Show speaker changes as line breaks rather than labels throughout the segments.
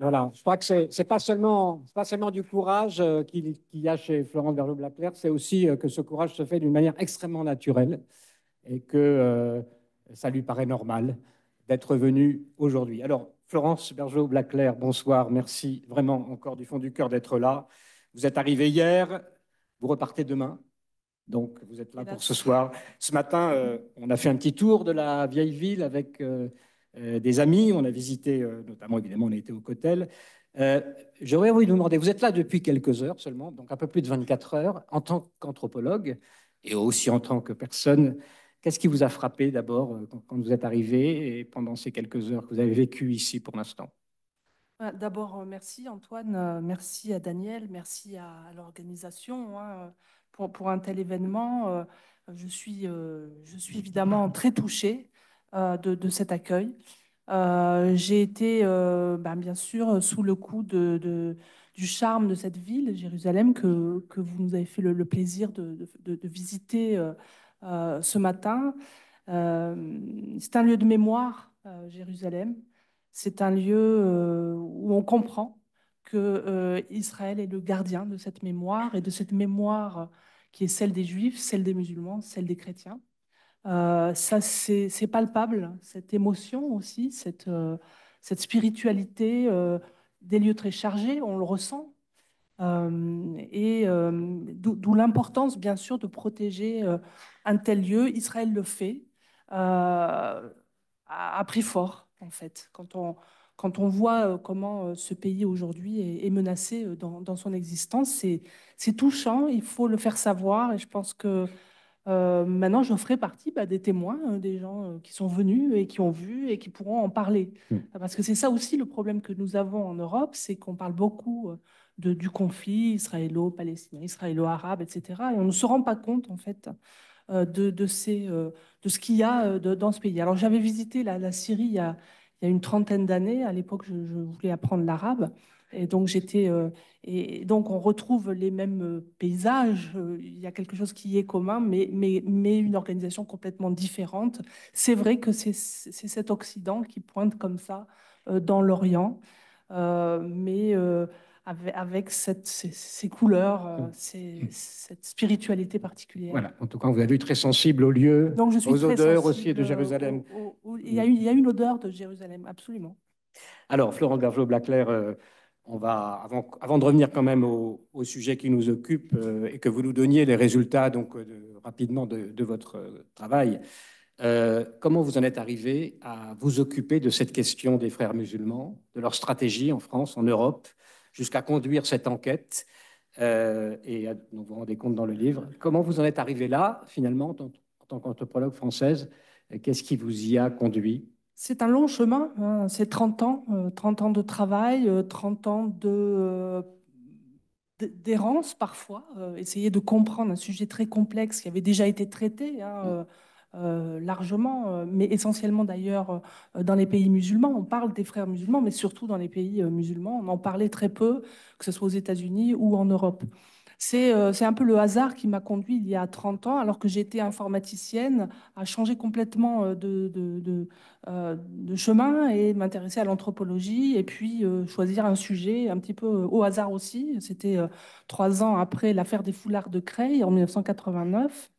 Voilà, je crois que c'est pas seulement du courage qu'il y a chez Florent Bergeau-Blaclair, c'est aussi que ce courage se fait d'une manière extrêmement naturelle et que ça lui paraît normal d'être venu aujourd'hui. Alors, Florence Bergeau-Blaclair, bonsoir, merci vraiment encore du fond du cœur d'être là. Vous êtes arrivé hier, vous repartez demain, donc vous êtes là pour ce
Hélas.
soir. Ce matin, on a fait un petit tour de la vieille ville avec des amis. On a visité, notamment évidemment, on a été au Cotel. Euh, J'aurais envie de vous demander, vous êtes là depuis quelques heures seulement, donc un peu plus de 24 heures, en tant qu'anthropologue et aussi en tant que personne. Qu'est-ce qui vous a frappé d'abord quand vous êtes arrivé et pendant ces quelques heures que vous avez vécues ici pour l'instant?
D'abord, merci Antoine, merci à Daniel, merci à l'organisation hein, pour un tel événement. Je suis évidemment très touchée de cet accueil. J'ai été bien sûr sous le coup du charme de cette ville, Jérusalem, que vous nous avez fait le plaisir de visiter ce matin. C'est un lieu de mémoire, Jérusalem. C'est un lieu où on comprend que Israël est le gardien de cette mémoire et de cette mémoire qui est celle des Juifs, celle des musulmans, celle des chrétiens. Ça, c'est palpable, cette émotion aussi, cette spiritualité des lieux très chargés, on le ressent. D'où l'importance, bien sûr, de protéger un tel lieu. Israël le fait à prix fort, en fait. Quand on voit comment ce pays aujourd'hui est menacé dans son existence, c'est touchant, il faut le faire savoir. Et je pense que maintenant, je ferai partie des témoins, des gens qui sont venus et qui ont vu et qui pourront en parler.
Hmm.
Parce que c'est ça aussi le problème que nous avons en Europe, c'est qu'on parle beaucoup du conflit israélo-palestinien, israélo-arabe, etc. Et on ne se rend pas compte, en fait, de ce qu'il y a dans ce pays. Alors, j'avais visité la Syrie il y a une trentaine d'années. À l'époque, je voulais apprendre l'arabe. Et donc, et donc, on retrouve les mêmes paysages. Il y a quelque chose qui est commun, mais une organisation complètement différente. C'est vrai que c'est cet Occident qui pointe comme ça dans l'Orient, mais avec ces couleurs, cette spiritualité particulière.
Voilà, en tout cas, vous avez vu très sensible aux lieux,
Donc, je suis
aux
très
odeurs aussi
sensible.
de Jérusalem.
Il y a une odeur de Jérusalem, absolument.
Alors, Florent Bergeau-Blaclair, avant de revenir quand même au sujet qui nous occupe et que vous nous donniez les résultats donc, rapidement de votre travail, comment vous en êtes arrivé à vous occuper de cette question des frères musulmans, de leur stratégie en France, en Europe, jusqu'à conduire cette enquête vous vous rendez compte dans le livre. Comment vous en êtes arrivé là, finalement, en tant qu'anthropologue française? Qu'est-ce qui vous y a conduit?
C'est un long chemin, hein. C'est 30 ans de travail, 30 ans d'errance parfois, essayer de comprendre un sujet très complexe qui avait déjà été traité hein, largement, mais essentiellement d'ailleurs dans les pays musulmans. On parle des frères musulmans, mais surtout dans les pays musulmans. On en parlait très peu, que ce soit aux États-Unis ou en Europe. C'est un peu le hasard qui m'a conduit il y a 30 ans, alors que j'étais informaticienne, à changer complètement de chemin et m'intéresser à l'anthropologie et puis choisir un sujet un petit peu au hasard aussi. C'était 3 ans après l'affaire des foulards de Creil en 1989.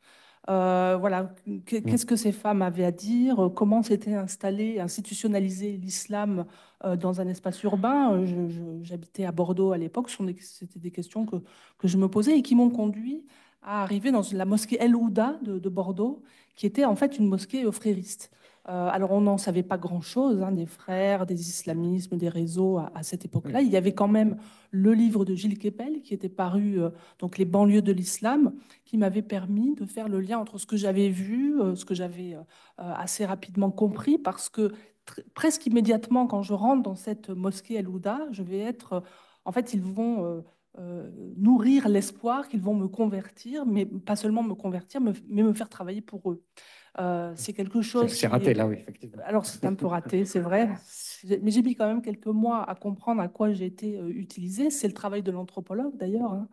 Voilà, qu'est-ce que ces femmes avaient à dire, comment s'était installé, institutionnalisé l'islam dans un espace urbain. J'habitais à Bordeaux à l'époque, c'était des questions que je me posais et qui m'ont conduit à arriver dans la mosquée El Ouda de Bordeaux, qui était en fait une mosquée frériste. Alors, on n'en savait pas grand-chose, hein, des frères, des islamismes, des réseaux à cette époque-là.
Oui.
Il y avait quand même le livre de Gilles Kepel qui était paru, donc Les banlieues de l'islam, qui m'avait permis de faire le lien entre ce que j'avais vu, ce que j'avais assez rapidement compris, parce que presque immédiatement, quand je rentre dans cette mosquée El Ouda, je vais être, en fait, ils vont nourrir l'espoir qu'ils vont me convertir, mais pas seulement me convertir, mais me faire travailler pour eux. C'est quelque chose
C'est
qui
raté,
est...
là, oui, effectivement.
Alors, c'est un peu raté, c'est vrai, mais j'ai mis quand même quelques mois à comprendre à quoi j'ai été utilisée. C'est le travail de l'anthropologue, d'ailleurs, hein,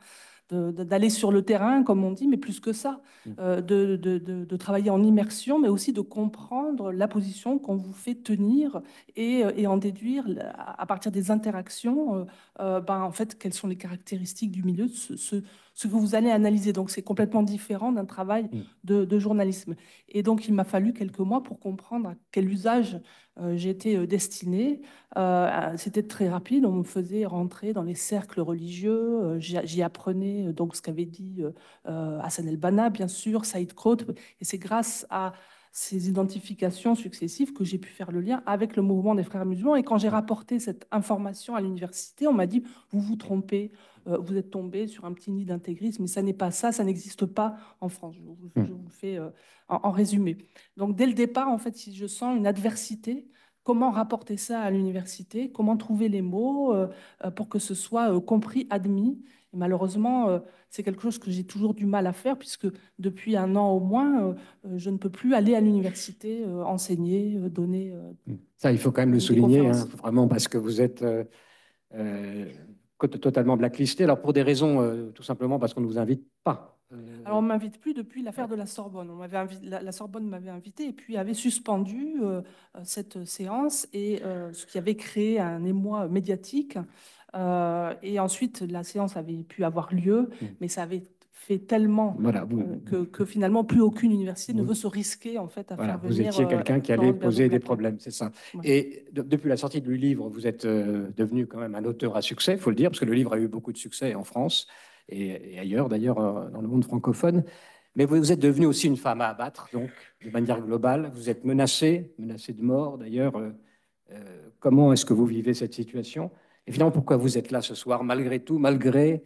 d'aller sur le terrain, comme on dit, mais plus que ça, de travailler en immersion, mais aussi de comprendre la position qu'on vous fait tenir et en déduire, à partir des interactions, ben, en fait, quelles sont les caractéristiques du milieu, ce que vous allez analyser. Donc, c'est complètement différent d'un travail de journalisme. Et donc, il m'a fallu quelques mois pour comprendre à quel usage j'étais destinée. C'était très rapide, on me faisait rentrer dans les cercles religieux, j'y apprenais donc ce qu'avait dit Hassan el-Banna, bien sûr, Saïd Qutb, et c'est grâce à ces identifications successives que j'ai pu faire le lien avec le mouvement des frères musulmans. Et quand j'ai rapporté cette information à l'université, on m'a dit, vous vous trompez, vous êtes tombé sur un petit nid d'intégrisme, mais ça n'est pas ça, ça n'existe pas en France. Je vous le fais en résumé. Donc dès le départ, en fait, si je sens une adversité, comment rapporter ça à l'université, comment trouver les mots pour que ce soit compris, admis. Et malheureusement, c'est quelque chose que j'ai toujours du mal à faire, puisque depuis un an au moins, je ne peux plus aller à l'université enseigner, donner,
Ça, il faut quand même le
donner des
souligner, hein,
conférences.
vraiment, parce que vous êtes euh, totalement blacklisté. Alors, pour des raisons, tout simplement parce qu'on ne vous invite pas.
Alors, on ne m'invite plus depuis l'affaire de la Sorbonne. La Sorbonne m'avait invité et puis avait suspendu cette séance, et ce qui avait créé un émoi médiatique. Et ensuite, la séance avait pu avoir lieu, mais ça avait fait tellement
Voilà,
que finalement, plus aucune université ne
vous,
veut se risquer en fait à
voilà,
faire
vous
venir
étiez quelqu'un qui allait
Florence
poser des
Bergeau-Blaclair.
problèmes, c'est ça.
Ouais.
Et depuis la sortie du livre, vous êtes devenu quand même un auteur à succès, il faut le dire, parce que le livre a eu beaucoup de succès en France et ailleurs, d'ailleurs, dans le monde francophone. Mais vous êtes devenue aussi une femme à abattre, donc, de manière globale. Vous êtes menacée de mort, d'ailleurs. Comment est-ce que vous vivez cette situation? Et finalement, pourquoi vous êtes là ce soir, malgré tout, malgré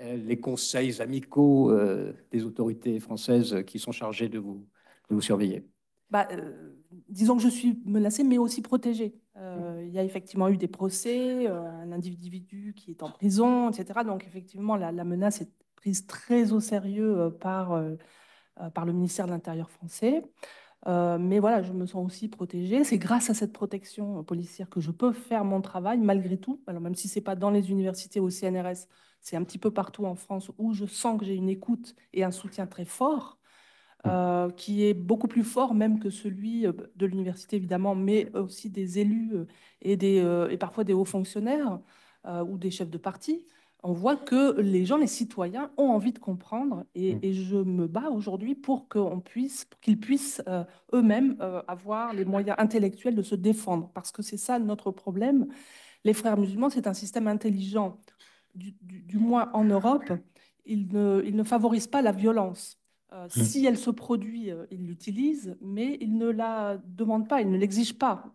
les conseils amicaux des autorités françaises qui sont chargées de vous surveiller?
Bah, disons que je suis menacée, mais aussi protégée. Il y a effectivement eu des procès, un individu qui est en prison, etc. Donc effectivement, la menace est prise très au sérieux par le ministère de l'Intérieur français. Mais voilà, je me sens aussi protégée. C'est grâce à cette protection policière que je peux faire mon travail, malgré tout. Alors même si ce n'est pas dans les universités au CNRS, c'est un petit peu partout en France où je sens que j'ai une écoute et un soutien très fort, qui est beaucoup plus fort même que celui de l'université, évidemment, mais aussi des élus et parfois des hauts fonctionnaires ou des chefs de parti. On voit que les gens, les citoyens, ont envie de comprendre, et je me bats aujourd'hui pour qu'ils puissent eux-mêmes avoir les moyens intellectuels de se défendre, parce que c'est ça notre problème. Les frères musulmans, c'est un système intelligent, du moins en Europe. Il ne favorise pas la violence. Si elle se produit, il l'utilise, mais il ne la demande pas, il ne l'exige pas.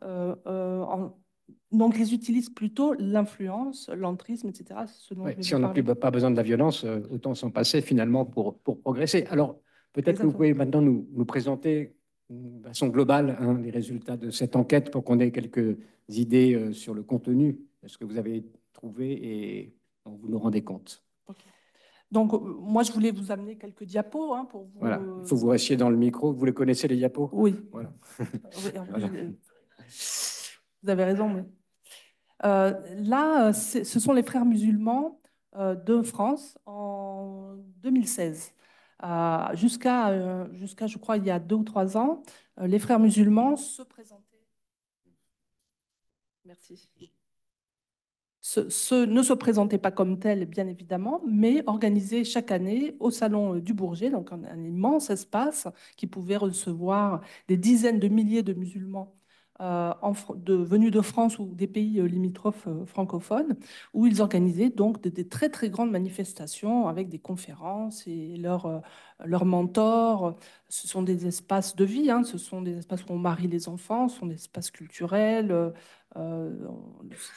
Donc, ils utilisent plutôt l'influence, l'entrisme, etc., ce dont je
Ouais,
vais
si
vous
on n'a plus
parler.
pas besoin de la violence, autant s'en passer finalement pour progresser. Alors, peut-être que vous
Exactement.
pouvez maintenant nous présenter de façon globale hein, les résultats de cette enquête pour qu'on ait quelques idées sur le contenu de ce que vous avez trouvé et dont vous nous rendez compte.
Ok. Donc, moi, je voulais vous amener quelques diapos hein, pour vous.
Voilà, il faut que vous restiez dans le micro. Vous les connaissez, les diapos?
Oui.
Voilà.
Oui, en plus,
Voilà.
vous avez raison. Là, ce sont les frères musulmans de France en 2016. Jusqu'à, je crois, il y a 2 ou 3 ans, les frères musulmans se présentaient. Merci. Ne se présentaient pas comme tels, bien évidemment, mais organisaient chaque année au Salon du Bourget, donc un immense espace qui pouvait recevoir des dizaines de milliers de musulmans venus de France ou des pays limitrophes francophones, où ils organisaient donc des très très grandes manifestations avec des conférences et leurs mentors. Ce sont des espaces de vie, hein, ce sont des espaces où on marie les enfants, ce sont des espaces culturels. Euh,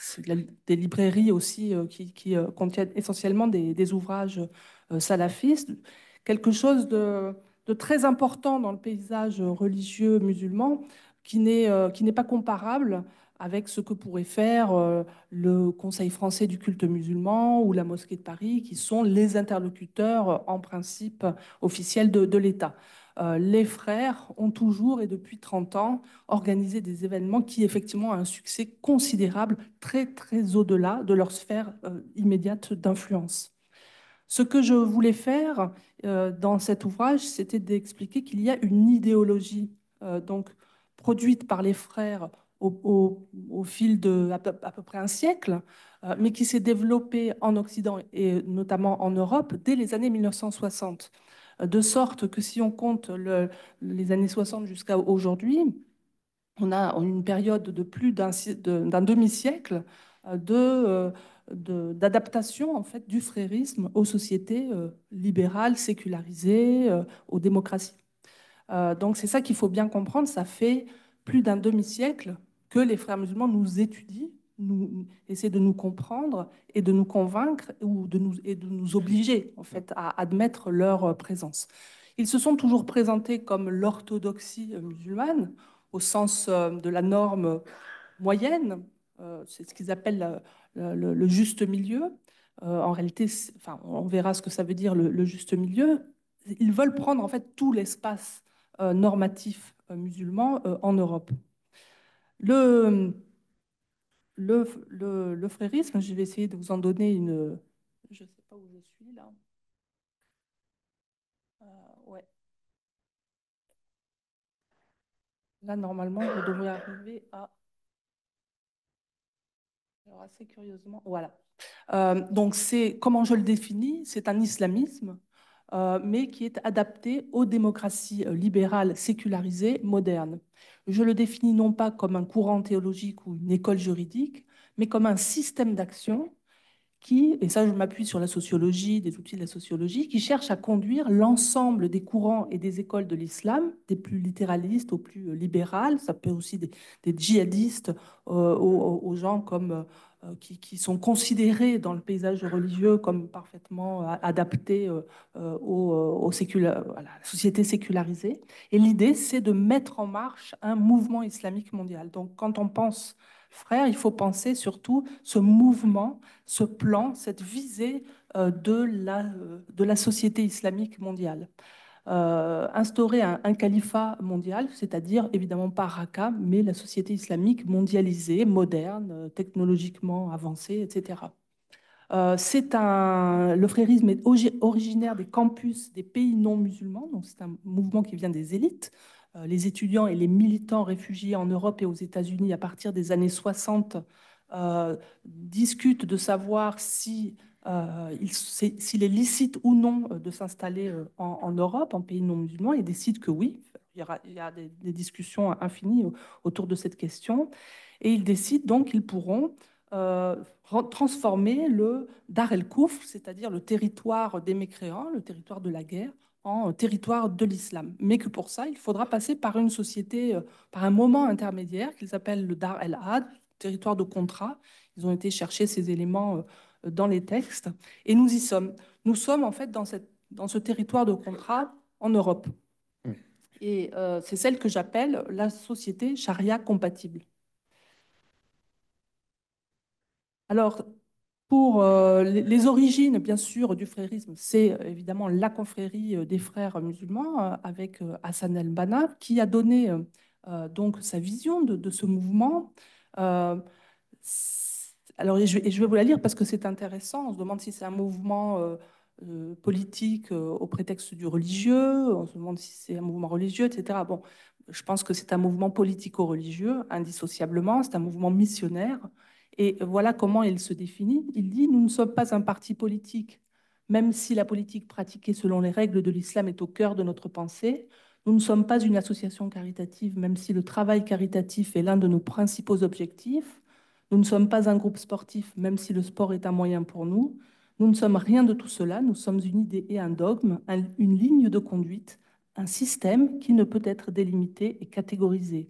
c'est des librairies aussi qui contiennent essentiellement des ouvrages salafistes. Quelque chose de très important dans le paysage religieux musulman qui n'est pas comparable avec ce que pourrait faire le Conseil français du culte musulman ou la Mosquée de Paris, qui sont les interlocuteurs en principe officiels de l'État. Les frères ont toujours et depuis 30 ans organisé des événements qui effectivement ont un succès considérable, très très au-delà de leur sphère immédiate d'influence. Ce que je voulais faire dans cet ouvrage, c'était d'expliquer qu'il y a une idéologie donc produite par les frères au fil de à peu près un siècle, mais qui s'est développée en Occident et notamment en Europe dès les années 1960. De sorte que si on compte les années 60 jusqu'à aujourd'hui, on a une période de plus d'un demi-siècle d'adaptation en fait du frérisme aux sociétés libérales, sécularisées, aux démocraties. Donc c'est ça qu'il faut bien comprendre. Ça fait plus d'un demi-siècle que les frères musulmans nous étudient, nous essaient de nous comprendre et de nous convaincre et de nous obliger en fait à admettre leur présence. Ils se sont toujours présentés comme l'orthodoxie musulmane au sens de la norme moyenne. C'est ce qu'ils appellent le juste milieu. En réalité, enfin, on verra ce que ça veut dire le juste milieu. Ils veulent prendre en fait tout l'espace normatif musulman en Europe. Le, le frérisme, je vais essayer de vous en donner une. Je ne sais pas où je suis là. Ouais. Là, normalement, je devrais arriver à. Alors, assez curieusement, voilà. Donc, c'est comment je le définis, c'est un islamisme, mais qui est adapté aux démocraties libérales, sécularisées, modernes. Je le définis non pas comme un courant théologique ou une école juridique, mais comme un système d'action qui, et ça je m'appuie sur la sociologie, des outils de la sociologie, qui cherche à conduire l'ensemble des courants et des écoles de l'islam, des plus littéralistes aux plus libérales, ça peut aussi des djihadistes, aux gens comme, qui sont considérés dans le paysage religieux comme parfaitement adaptés à la société sécularisée. Et l'idée, c'est de mettre en marche un mouvement islamique mondial. Donc quand on pense frère, il faut penser surtout ce mouvement, ce plan, cette visée de la société islamique mondiale. Instaurer un califat mondial, c'est-à-dire évidemment pas Raqqa, mais la société islamique mondialisée, moderne, technologiquement avancée, etc. Le frérisme est originaire des campus des pays non musulmans, donc c'est un mouvement qui vient des élites. Les étudiants et les militants réfugiés en Europe et aux États-Unis à partir des années 60 discutent de savoir s'il est licite ou non de s'installer en Europe, en pays non musulmans, et décident que oui. Il y a des discussions infinies autour de cette question. Et ils décident donc qu'ils pourront euh, transformer le Dar el-Koufr, c'est-à-dire le territoire des mécréants, le territoire de la guerre, en territoire de l'islam. Mais que pour ça, il faudra passer par une société, par un moment intermédiaire qu'ils appellent le Dar el-Had, territoire de contrat. Ils ont été chercher ces éléments dans les textes. Et nous y sommes. Nous sommes en fait dans ce territoire de contrat en Europe. Et c'est celle que j'appelle la société charia compatible. Alors, pour les origines, bien sûr, du frérisme, c'est évidemment la confrérie des frères musulmans avec Hassan el-Banna qui a donné donc sa vision de ce mouvement. Euh, alors, et je vais vous la lire parce que c'est intéressant. On se demande si c'est un mouvement politique au prétexte du religieux. On se demande si c'est un mouvement religieux, etc. Bon, je pense que c'est un mouvement politico-religieux, indissociablement. C'est un mouvement missionnaire. Et voilà comment il se définit. Il dit, nous ne sommes pas un parti politique, même si la politique pratiquée selon les règles de l'islam est au cœur de notre pensée. Nous ne sommes pas une association caritative, même si le travail caritatif est l'un de nos principaux objectifs. Nous ne sommes pas un groupe sportif, même si le sport est un moyen pour nous. Nous ne sommes rien de tout cela. Nous sommes une idée et un dogme, une ligne de conduite, un système qui ne peut être délimité et catégorisé.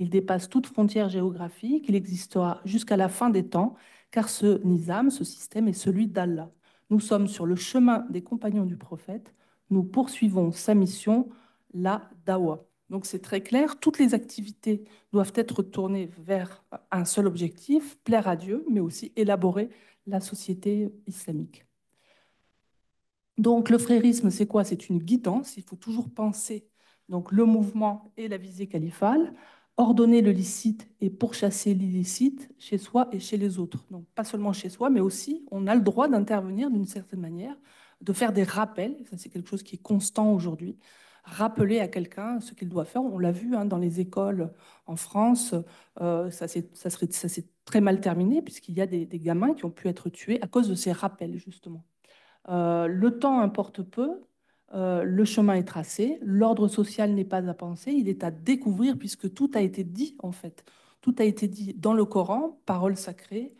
Il dépasse toute frontière géographique, il existera jusqu'à la fin des temps, car ce nizam, ce système, est celui d'Allah. Nous sommes sur le chemin des compagnons du prophète, nous poursuivons sa mission, la dawa. Donc c'est très clair, toutes les activités doivent être tournées vers un seul objectif, plaire à Dieu, mais aussi élaborer la société islamique. Donc le frérisme, c'est quoi? C'est une guidance, il faut toujours penser donc, le mouvement et la visée califale, ordonner le licite et pourchasser l'illicite chez soi et chez les autres. Donc pas seulement chez soi, mais aussi on a le droit d'intervenir d'une certaine manière de faire des rappels, ça c'est quelque chose qui est constant aujourd'hui, rappeler à quelqu'un ce qu'il doit faire. On l'a vu hein, dans les écoles en France, ça s'est très mal terminé puisqu'il y a des gamins qui ont pu être tués à cause de ces rappels, justement. Le temps importe peu, le chemin est tracé, l'ordre social n'est pas à penser, il est à découvrir puisque tout a été dit en fait. Tout a été dit dans le Coran, paroles sacrées,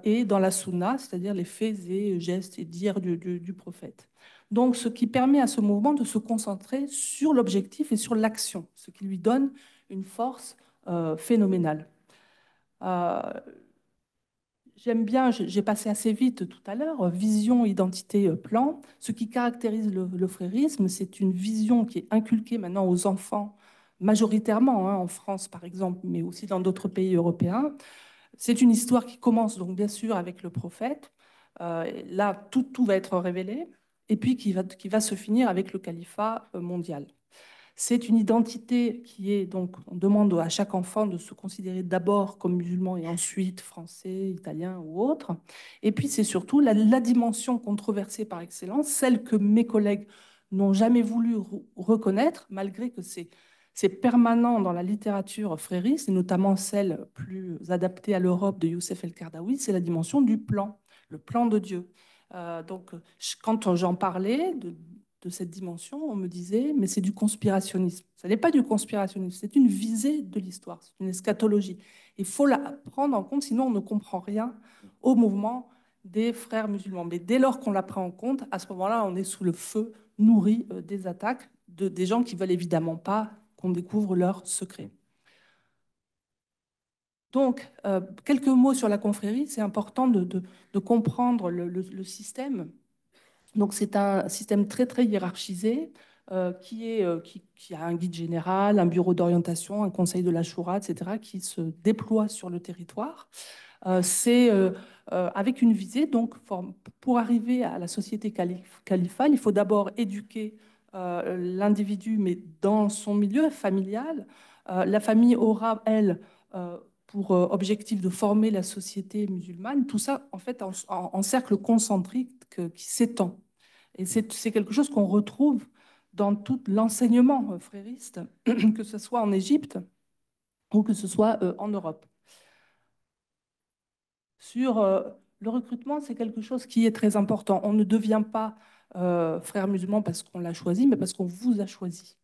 et dans la Sunna, c'est-à-dire les faits et gestes et dires du prophète. Donc, ce qui permet à ce mouvement de se concentrer sur l'objectif et sur l'action, ce qui lui donne une force phénoménale. Euh, J'aime bien, j'ai passé assez vite tout à l'heure, vision, identité, plan. Ce qui caractérise le frérisme, c'est une vision qui est inculquée maintenant aux enfants, majoritairement hein, en France par exemple, mais aussi dans d'autres pays européens. C'est une histoire qui commence donc bien sûr avec le prophète. Là, tout va être révélé, et puis qui va se finir avec le califat mondial. C'est une identité qui est donc, on demande à chaque enfant de se considérer d'abord comme musulman et ensuite français, italien ou autre. Et puis c'est surtout la dimension controversée par excellence, celle que mes collègues n'ont jamais voulu reconnaître, malgré que c'est permanent dans la littérature frériste, et notamment celle plus adaptée à l'Europe de Youssef El-Kardaoui, c'est la dimension du plan, le plan de Dieu. Donc, quand j'en parlais de cette dimension, on me disait, mais c'est du conspirationnisme. Ce n'est pas du conspirationnisme, c'est une visée de l'histoire, c'est une eschatologie. Il faut la prendre en compte, sinon on ne comprend rien au mouvement des frères musulmans. Mais dès lors qu'on la prend en compte, à ce moment-là, on est sous le feu nourri des attaques des gens qui veulent évidemment pas qu'on découvre leurs secrets. Donc, quelques mots sur la confrérie. C'est important de comprendre le système. Donc, c'est un système très, très hiérarchisé qui a un guide général, un bureau d'orientation, un conseil de la Choura, etc., qui se déploie sur le territoire. C'est avec une visée, donc, pour arriver à la société califale, il faut d'abord éduquer l'individu, mais dans son milieu familial. La famille aura, elle, pour objectif de former la société musulmane, tout ça, en fait, en cercle concentrique qui s'étend. Et c'est quelque chose qu'on retrouve dans tout l'enseignement frériste, que ce soit en Égypte ou que ce soit en Europe. Sur le recrutement, c'est quelque chose qui est très important. On ne devient pas frère musulman parce qu'on l'a choisi, mais parce qu'on vous a choisi.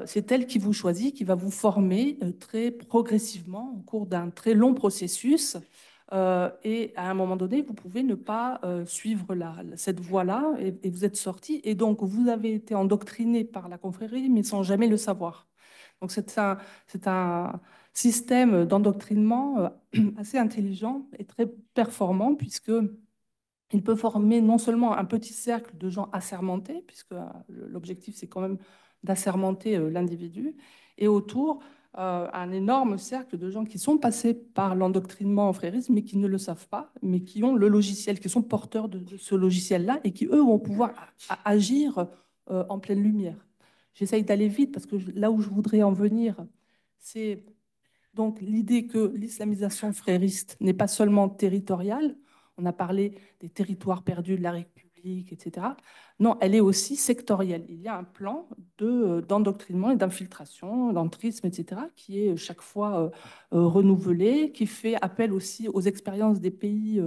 C'est elle qui vous choisit, qui va vous former très progressivement au cours d'un très long processus. Et à un moment donné, vous pouvez ne pas suivre cette voie-là et vous êtes sorti. Et donc, vous avez été endoctriné par la confrérie, mais sans jamais le savoir. Donc, c'est un système d'endoctrinement assez intelligent et très performant, puisque il peut former non seulement un petit cercle de gens assermentés, puisque l'objectif, c'est quand même d'assermenter l'individu, et autour, un énorme cercle de gens qui sont passés par l'endoctrinement en frérisme, mais qui ne le savent pas, mais qui ont le logiciel, qui sont porteurs de ce logiciel-là, et qui, eux, vont pouvoir agir en pleine lumière. J'essaye d'aller vite, parce que là où je voudrais en venir, c'est donc l'idée que l'islamisation frériste n'est pas seulement territoriale, on a parlé des territoires perdus de la République, etc. Non, elle est aussi sectorielle. Il y a un plan d'endoctrinement et d'infiltration, d'entrisme, etc., qui est chaque fois renouvelé, qui fait appel aussi aux expériences des pays,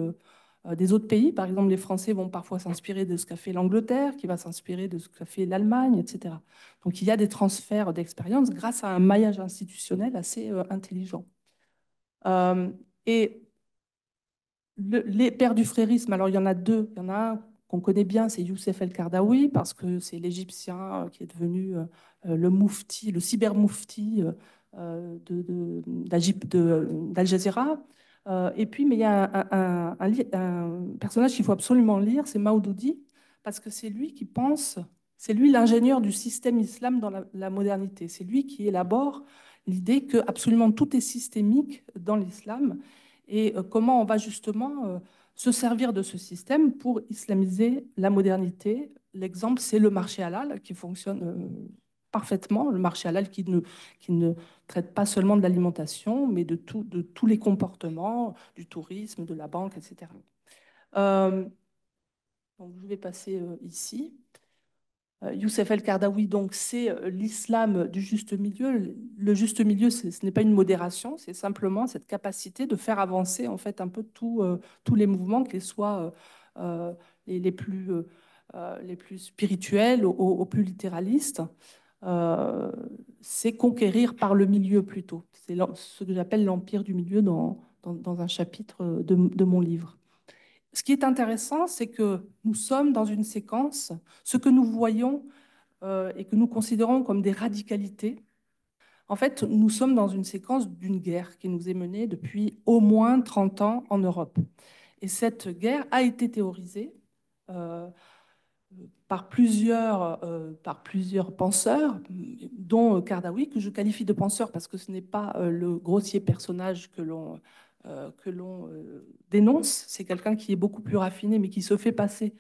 des autres pays. Par exemple, les Français vont parfois s'inspirer de ce qu'a fait l'Angleterre, qui va s'inspirer de ce qu'a fait l'Allemagne, etc. Donc il y a des transferts d'expérience grâce à un maillage institutionnel assez intelligent. Euh, et les pères du frérisme, alors il y en a deux. Il y en a un qu'on connaît bien, c'est Youssef El-Kardaoui, parce que c'est l'Égyptien qui est devenu le moufti, le cyber-moufti d'Al Jazeera. Et puis, mais il y a un personnage qu'il faut absolument lire, c'est Maududi, parce que c'est lui qui pense, c'est lui l'ingénieur du système islam dans la modernité. C'est lui qui élabore l'idée que absolument tout est systémique dans l'islam et comment on va justement se servir de ce système pour islamiser la modernité. L'exemple, c'est le marché halal qui fonctionne parfaitement, le marché halal qui ne traite pas seulement de l'alimentation, mais de tous les comportements, du tourisme, de la banque, etc. Donc, je vais passer ici. Youssef El-Qaradawi, donc, c'est l'islam du juste milieu. Le juste milieu, ce n'est pas une modération, c'est simplement cette capacité de faire avancer en fait un peu tous les mouvements, qu'ils soient euh, les les plus spirituels aux plus littéralistes. Euh, c'est conquérir par le milieu plutôt. C'est ce que j'appelle l'empire du milieu dans un chapitre de mon livre. Ce qui est intéressant, c'est que nous sommes dans une séquence, ce que nous voyons et que nous considérons comme des radicalités. En fait, nous sommes dans une séquence d'une guerre qui nous est menée depuis au moins 30 ans en Europe. Et cette guerre a été théorisée euh, par plusieurs penseurs, dont Kardawi, que je qualifie de penseur parce que ce n'est pas le grossier personnage que l'on dénonce. C'est quelqu'un qui est beaucoup plus raffiné, mais qui se fait passer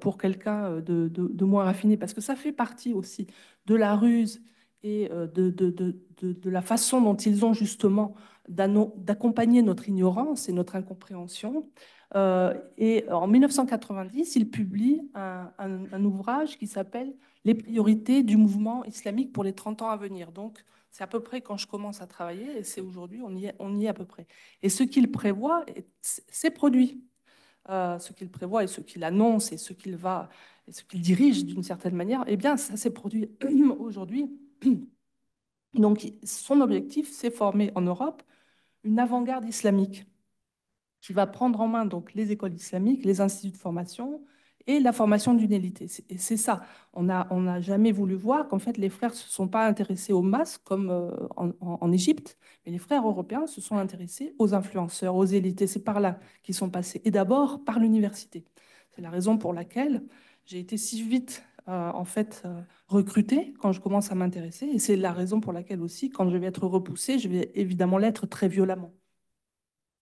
pour quelqu'un de moins raffiné, parce que ça fait partie aussi de la ruse et de la façon dont ils ont justement d'accompagner notre ignorance et notre incompréhension. Et en 1990, il publie un ouvrage qui s'appelle Les priorités du mouvement islamique pour les 30 ans à venir. Donc, c'est à peu près quand je commence à travailler, et c'est aujourd'hui, on y est à peu près. Et ce qu'il prévoit, c'est produit. Ce qu'il prévoit et ce qu'il annonce et et ce qu'il dirige d'une certaine manière, eh bien, ça s'est produit aujourd'hui. Donc, son objectif, c'est former en Europe une avant-garde islamique qui va prendre en main donc les écoles islamiques, les instituts de formation et la formation d'une élite. Et c'est ça. On n'a jamais voulu voir qu'en fait les frères ne se sont pas intéressés aux masses comme en Égypte, mais les frères européens se sont intéressés aux influenceurs, aux élites. Et c'est par là qu'ils sont passés. Et d'abord par l'université. C'est la raison pour laquelle j'ai été si vite en fait recrutée quand je commence à m'intéresser. Et c'est la raison pour laquelle aussi, quand je vais être repoussée, je vais évidemment l'être très violemment.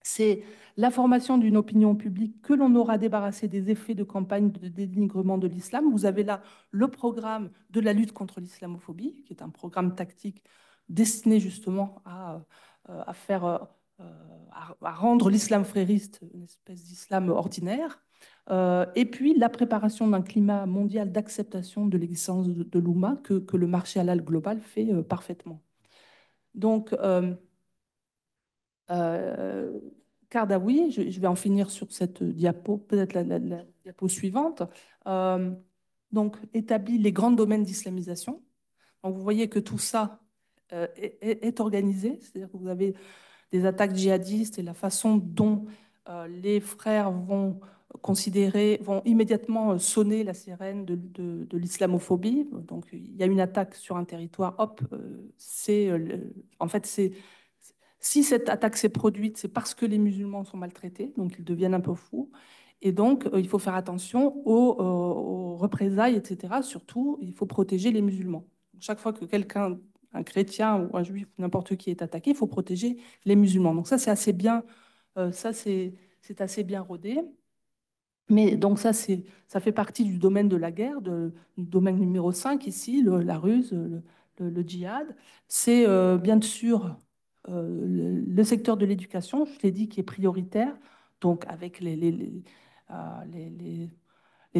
C'est la formation d'une opinion publique que l'on aura débarrassé des effets de campagne de dénigrement de l'islam. Vous avez là le programme de la lutte contre l'islamophobie, qui est un programme tactique destiné justement à faire, à rendre l'islam frériste une espèce d'islam ordinaire. Et puis la préparation d'un climat mondial d'acceptation de l'existence de l'Oumma que le marché halal global fait parfaitement. Donc, euh, Kardawi, je vais en finir sur cette diapo, peut-être la diapo suivante, euh, donc établit les grands domaines d'islamisation. Donc vous voyez que tout ça est organisé, c'est-à-dire que vous avez des attaques djihadistes et la façon dont les frères vont vont immédiatement sonner la sirène de l'islamophobie. Donc il y a une attaque sur un territoire, hop, en fait c'est si cette attaque s'est produite, c'est parce que les musulmans sont maltraités, donc ils deviennent un peu fous. Et donc, il faut faire attention aux représailles, etc. Surtout, il faut protéger les musulmans. Chaque fois que quelqu'un, un chrétien ou un juif, n'importe qui est attaqué, il faut protéger les musulmans. Donc ça, c'est assez bien, c'est assez bien rodé. Mais donc ça fait partie du domaine de la guerre, du domaine numéro 5 ici, la ruse, le djihad. C'est bien sûr le secteur de l'éducation, je l'ai dit, qui est prioritaire, donc avec les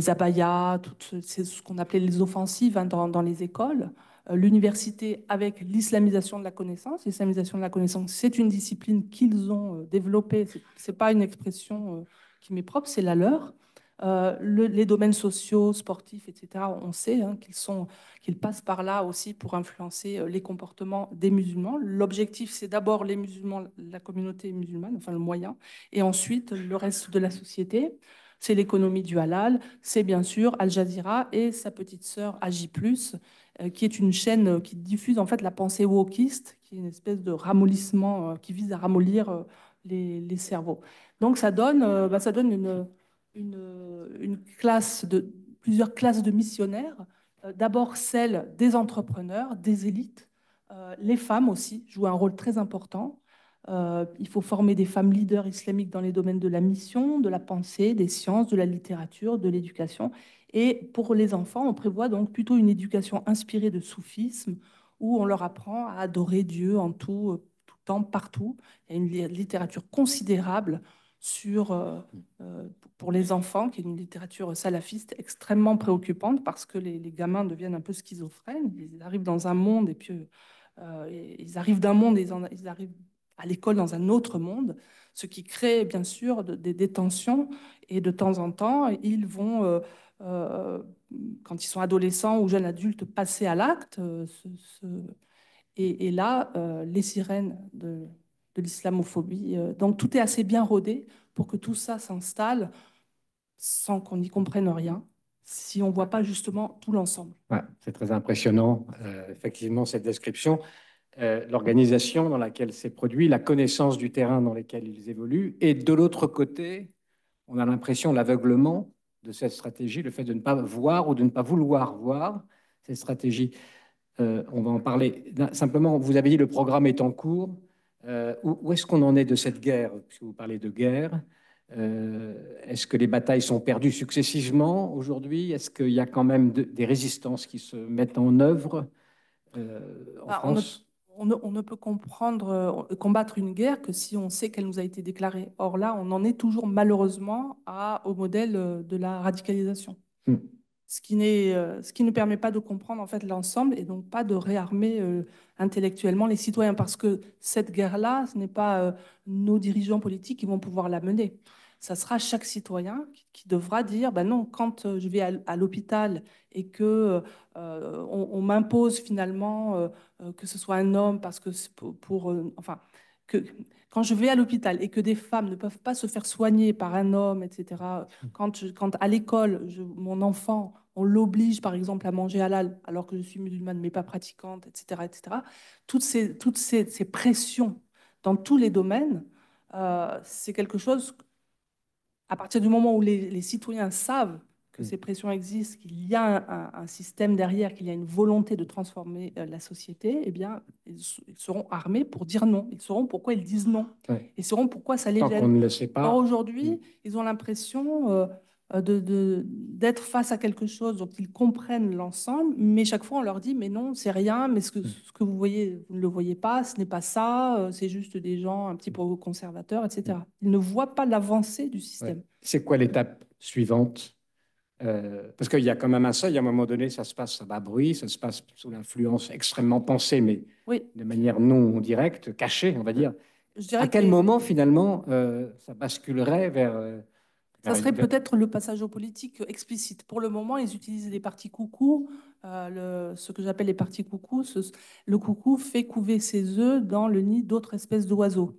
abayas, c'est ce qu'on appelait les offensives hein, dans les écoles. L'université avec l'islamisation de la connaissance. L'islamisation de la connaissance, c'est une discipline qu'ils ont développée. C'est pas une expression qui m'est propre, c'est la leur. Les domaines sociaux, sportifs, etc., on sait hein, qu'ils passent par là aussi pour influencer les comportements des musulmans. L'objectif, c'est d'abord les musulmans, la communauté musulmane, enfin le moyen, et ensuite le reste de la société. C'est l'économie du halal, c'est bien sûr Al Jazeera et sa petite sœur AJ+, qui est une chaîne qui diffuse en fait la pensée wokiste, qui est une espèce de ramollissement qui vise à ramollir les cerveaux. Donc ça donne une classe plusieurs classes de missionnaires. D'abord celle des entrepreneurs, des élites. Les femmes aussi jouent un rôle très important. Il faut former des femmes leaders islamiques dans les domaines de la mission, de la pensée, des sciences, de la littérature, de l'éducation. Et pour les enfants, on prévoit donc plutôt une éducation inspirée de soufisme, où on leur apprend à adorer Dieu en tout temps, partout. Il y a une littérature considérable sur, pour les enfants, qui est une littérature salafiste extrêmement préoccupante parce que les gamins deviennent un peu schizophrènes. Ils arrivent dans un monde et puis ils arrivent d'un monde et ils arrivent à l'école dans un autre monde, ce qui crée bien sûr des tensions. Et de temps en temps, ils vont, euh, quand ils sont adolescents ou jeunes adultes, passer à l'acte. Et là, les sirènes de l'islamophobie. Donc tout est assez bien rodé pour que tout ça s'installe sans qu'on n'y comprenne rien, si on ne voit pas justement tout l'ensemble.
Ouais, c'est très impressionnant, effectivement, cette description. L'organisation dans laquelle c'est produit, la connaissance du terrain dans lequel ils évoluent, et de l'autre côté, on a l'impression l'aveuglement de cette stratégie, le fait de ne pas voir ou de ne pas vouloir voir cette stratégie. On va en parler. Simplement, vous avez dit le programme est en cours. Où est-ce qu'on en est de cette guerre? Puisque vous parlez de guerre. Est-ce que les batailles sont perdues successivement aujourd'hui? Est-ce qu'il y a quand même des résistances qui se mettent en œuvre en
Bah,
France?
on ne peut comprendre, combattre une guerre que si on sait qu'elle nous a été déclarée. Or là, on en est toujours malheureusement au modèle de la radicalisation.
Hmm.
Ce qui ne permet pas de comprendre en fait l'ensemble et donc pas de réarmer intellectuellement les citoyens parce que cette guerre-là, ce n'est pas nos dirigeants politiques qui vont pouvoir la mener. Ça sera chaque citoyen qui devra dire, ben non, quand je vais à l'hôpital et que on m'impose finalement que ce soit un homme parce que c'est enfin que quand je vais à l'hôpital et que des femmes ne peuvent pas se faire soigner par un homme, etc. Quand à l'école, mon enfant, on l'oblige par exemple à manger halal alors que je suis musulmane mais pas pratiquante, etc., etc. Ces pressions dans tous les domaines, c'est quelque chose à partir du moment où les citoyens savent que
Hmm.
ces pressions existent, qu'il y a un système derrière, qu'il y a une volonté de transformer la société, eh bien, ils seront armés pour dire non. Ils sauront pourquoi ils disent non.
Ouais.
Ils sauront pourquoi ça les
Tant qu'on
gêne.
ne le sait
Or,
pas. Hmm.
aujourd'hui, ils ont l'impression d'être face à quelque chose dont ils comprennent l'ensemble, mais chaque fois, on leur dit, mais non, c'est rien, mais
Hmm.
ce que vous voyez, vous ne le voyez pas, ce n'est pas ça, c'est juste des gens un petit peu conservateurs,
Hmm.
etc. Ils ne voient pas l'avancée du
Ouais.
système.
C'est quoi l'étape suivante? Parce qu'il y a quand même un seuil, à un moment donné, ça se passe à bas bruit, ça se passe sous l'influence extrêmement pensée, mais
Oui,
de manière non directe, cachée, on va
euh,
dire.
je
À
dirais
quel
que
moment, finalement, ça basculerait
ça serait
vers-
peut-être le passage aux politiques explicite. Pour le moment, ils utilisent des partis coucou, ce que j'appelle les partis coucou. Le coucou fait couver ses œufs dans le nid d'autres espèces d'oiseaux.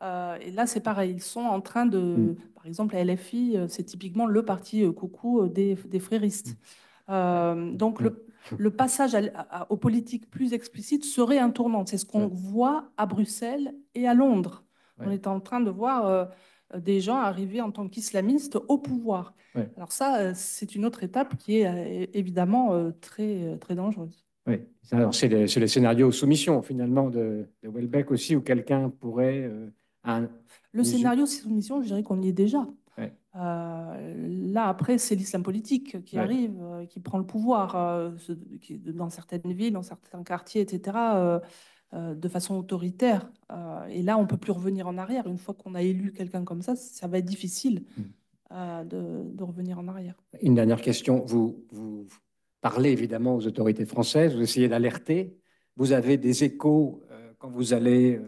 Et là, c'est pareil. Ils sont en train
Hmm.
par exemple, la LFI, c'est typiquement le parti coucou des
Hmm.
fréristes. Donc,
Ouais.
le passage aux politiques plus explicites serait un tournant. C'est ce qu'on
Ouais.
voit à Bruxelles et à Londres. On
Ouais.
est en train de voir des gens arriver en tant qu'islamistes au pouvoir.
Ouais.
Alors ça, c'est une autre étape qui est évidemment très dangereuse.
Ouais. Alors, c'est le scénario soumission, finalement, de Welbeck aussi, où quelqu'un pourrait, un
Le
musulman.
scénario soumission, je dirais qu'on y est déjà.
Ouais.
Là, après, c'est l'islam politique qui
Ouais.
arrive, qui prend le pouvoir dans certaines villes, dans certains quartiers, etc., de façon autoritaire. Et là, on ne peut plus revenir en arrière. Une fois qu'on a élu quelqu'un comme ça va être difficile
Hmm.
de revenir en arrière.
Une dernière question. Vous parlez évidemment aux autorités françaises, vous essayez d'alerter. Vous avez des échos quand vous allez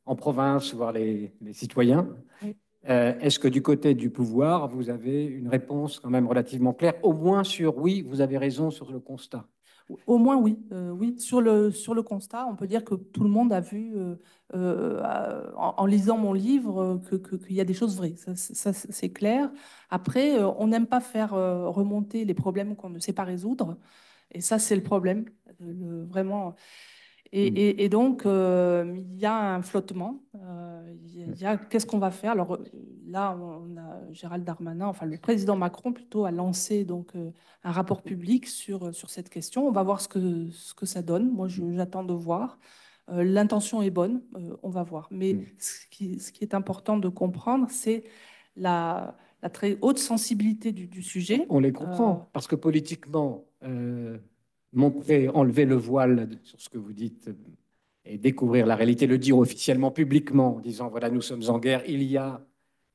en province voir les citoyens.
Oui.
Est-ce que du côté du pouvoir, vous avez une réponse quand même relativement claire, au moins sur oui, vous avez raison sur le constat?
Au moins, oui. Oui. Sur le constat, on peut dire que tout le monde a vu, en lisant mon livre, qu'il y a des choses vraies. Ça, c'est clair. Après, on n'aime pas faire remonter les problèmes qu'on ne sait pas résoudre. Et ça, c'est le problème, vraiment.
Hmm.
Et donc, il y a un flottement. Qu'est-ce qu'on va faire? Alors là, on a Gérald Darmanin, enfin le président Macron plutôt, a lancé donc un rapport public sur cette question. On va voir ce que ça donne. Moi, j'attends de voir. L'intention est bonne, on va voir. Mais
Hmm.
ce qui est important de comprendre, c'est la très haute sensibilité du sujet.
On les
Euh,
comprend, parce que politiquement, montrer, enlever le voile sur ce que vous dites et découvrir la réalité, le dire officiellement, publiquement, en disant voilà, nous sommes en guerre, il y a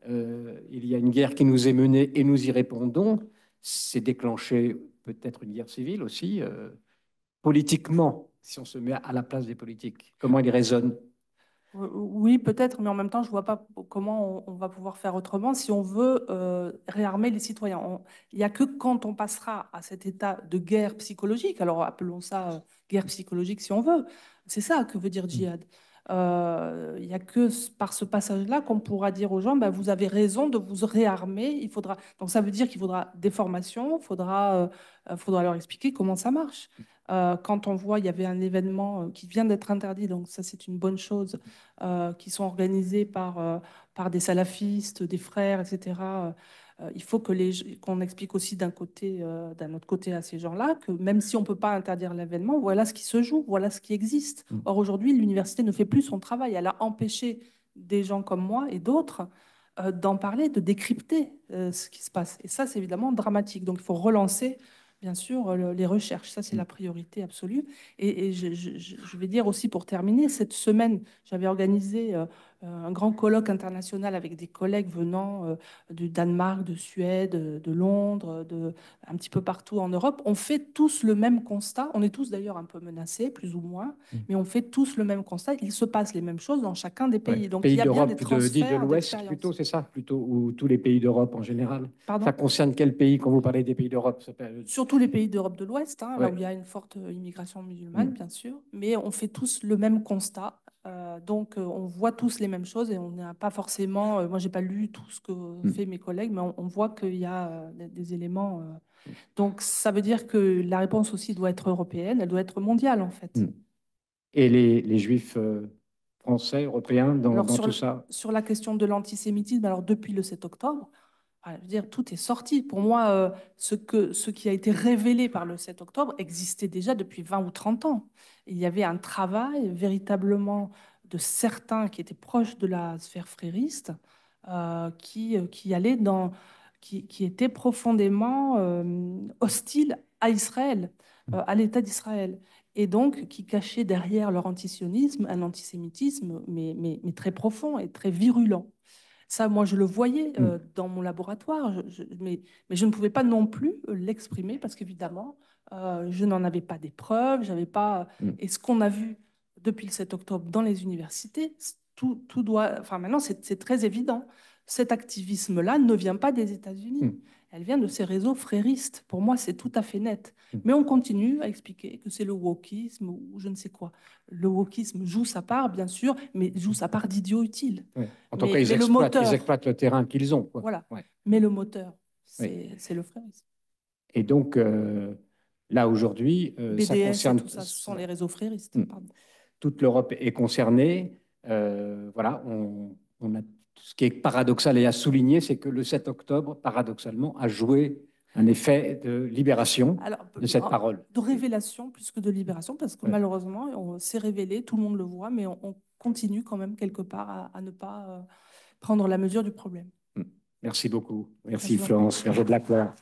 il y a une guerre qui nous est menée et nous y répondons. C'est déclenché peut-être une guerre civile aussi, politiquement, si on se met à la place des politiques. Comment ils raisonnent?
Oui, peut-être, mais en même temps, je ne vois pas comment on va pouvoir faire autrement si on veut réarmer les citoyens. Il n'y a que quand on passera à cet état de guerre psychologique, alors appelons ça guerre psychologique si on veut, c'est ça que veut dire djihad. Il n'y a que par ce passage-là qu'on pourra dire aux gens, ben, vous avez raison de vous réarmer. Il faudra... Donc ça veut dire qu'il faudra des formations, faudra leur expliquer comment ça marche. Quand on voit, il y avait un événement qui vient d'être interdit, donc ça c'est une bonne chose, qui sont organisés par des salafistes, des frères, etc. Il faut qu'on explique aussi d'un autre côté à ces gens-là que même si on ne peut pas interdire l'événement, voilà ce qui se joue, voilà ce qui existe. Or, aujourd'hui, l'université ne fait plus son travail. Elle a empêché des gens comme moi et d'autres d'en parler, de décrypter ce qui se passe. Et ça, c'est évidemment dramatique. Donc, il faut relancer, bien sûr, les recherches. Ça, c'est la priorité absolue. Et je vais dire aussi pour terminer, cette semaine, j'avais organisé un grand colloque international avec des collègues venant du Danemark, de Suède, de Londres, un petit peu partout en Europe. On fait tous le même constat. On est tous d'ailleurs un peu menacés, plus ou moins, mais on fait tous le même constat. Il se passe les mêmes choses dans chacun des
Ouais.
pays. Donc il
Pays
y a bien des
d'Europe dit de
transferts
l'Ouest, plutôt,
d'expérience.
c'est ça, plutôt, ou tous les pays d'Europe en général. Ça
Pardon?
concerne quel pays quand vous parlez des pays d'Europe?
Surtout les pays d'Europe de l'Ouest, hein, là où
Ouais.
il y a une forte immigration musulmane,
Mm.
bien sûr, mais on fait tous le même constat. Donc, on voit tous les mêmes choses et on n'a pas forcément. Moi, j'ai pas lu tout ce que
Mm.
fait mes collègues, mais on voit qu'il y a des éléments. Donc, ça veut dire que la réponse aussi doit être européenne, elle doit être mondiale, en fait.
Mm. Et les Juifs français, européens,
Alors,
dans tout ça?
sur la question de l'antisémitisme, alors depuis le 7 octobre, je veux dire, tout est sorti. Pour moi, ce qui a été révélé par le 7 octobre existait déjà depuis 20 ou 30 ans. Il y avait un travail véritablement de certains qui étaient proches de la sphère frériste, qui allaient qui étaient profondément hostiles à Israël, à l'État d'Israël. Et donc, qui cachaient derrière leur antisionisme un antisémitisme, mais très profond et très virulent. Ça, moi, je le voyais
Mm.
dans mon laboratoire, mais je ne pouvais pas non plus l'exprimer parce qu'évidemment, je n'en avais pas des preuves, j'avais pas.
Mm.
Et ce qu'on a vu depuis le 7 octobre dans les universités, tout doit. Enfin, maintenant, c'est très évident. Cet activisme-là ne vient pas des États-Unis.
Mm.
Elle vient de ces réseaux fréristes. Pour moi, c'est tout à fait net.
Mm.
Mais on continue à expliquer que c'est le wokisme ou je ne sais quoi. Le wokisme joue sa part, bien sûr, mais joue sa part d'idiot utile.
Ouais. En tout cas,
Mais le
ils
moteur,
exploitent le terrain qu'ils ont, quoi.
voilà.
Ouais.
Mais le moteur,
Oui.
c'est le frérisme.
Et donc, là, aujourd'hui, ça
BDS et
concerne
tout ça, ce sont les réseaux fréristes.
mm,
Pardon.
toute l'Europe est concernée. Voilà, on a, ce qui est paradoxal et à souligner, c'est que le 7 octobre, paradoxalement, a joué un effet de libération
Alors,
de cette parole.
de révélation plus que de libération, parce que
Ouais.
malheureusement, on s'est révélé, tout le monde le voit, mais on continue quand même quelque part à ne pas prendre la mesure du problème.
Mm. Merci beaucoup.
Je
Merci
vous en prie.
Florence Hervé de Lacroix.